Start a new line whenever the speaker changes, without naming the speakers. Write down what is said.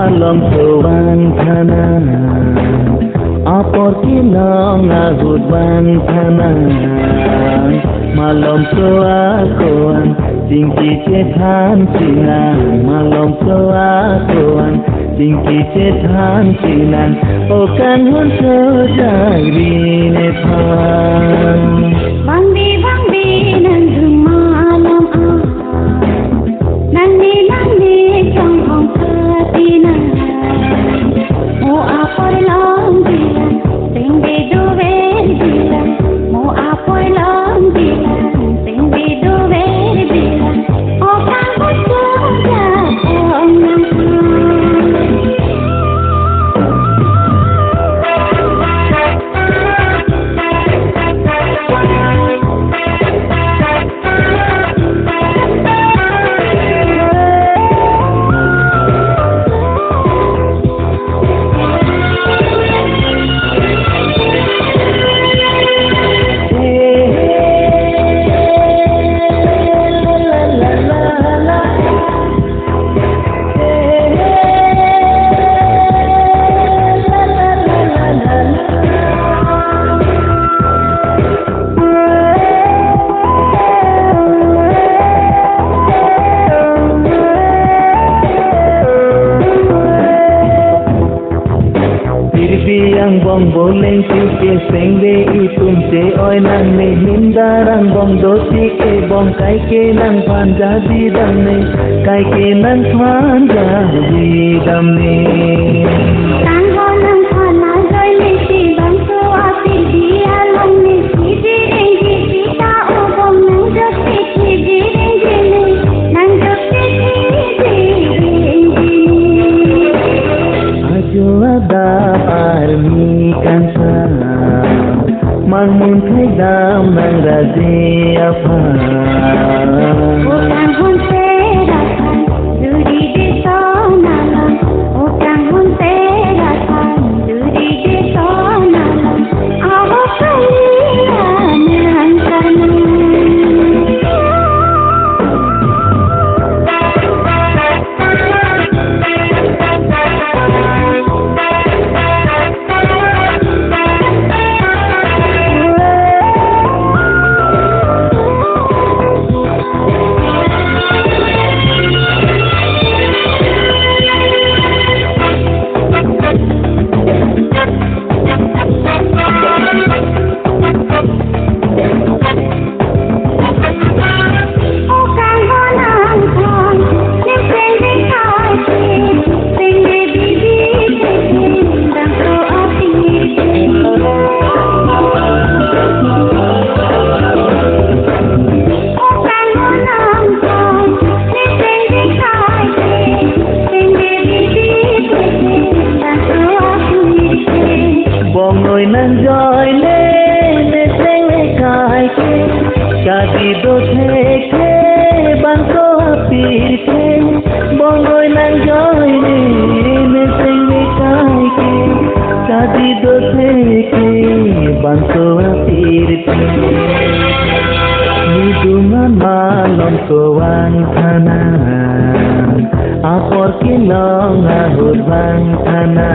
malam tuan kana apor kinong ahud wan kana malam tuan tinggi cetan sinan malam tuan tinggi cetan sinan okan hun sejari nepan
bangbi nang malam nani chong hong katina mo apor long dilan sing be do ver dilan mo apor long dilan sing be do ver dilan o kan ko ja ong nang
yang bong boleng sike sengwe itum se oi nang ne hindarang bong dosi ke bong kai ke nang panja di dam ne kai ke nang panja di dam ne
tang ho nang khana roi le si bang so api dia long ne si di reng ji ta o bong nang jo si ji reng ji ne nang jo si ji
ajo ada armi kansa mangun thai dam nang raje apa
Utang hun terakan duri de sonalam utang hun terakan duri de sonalam awo kalian karna
bongoi nang joy le ne sengwe kai ke kadi do theke ban ko apir ke bongoi nang joy le ne sengwe kai ke kadi do theke ban ko apir ke hiduman malam tuan kana apor kinong ahud wan kana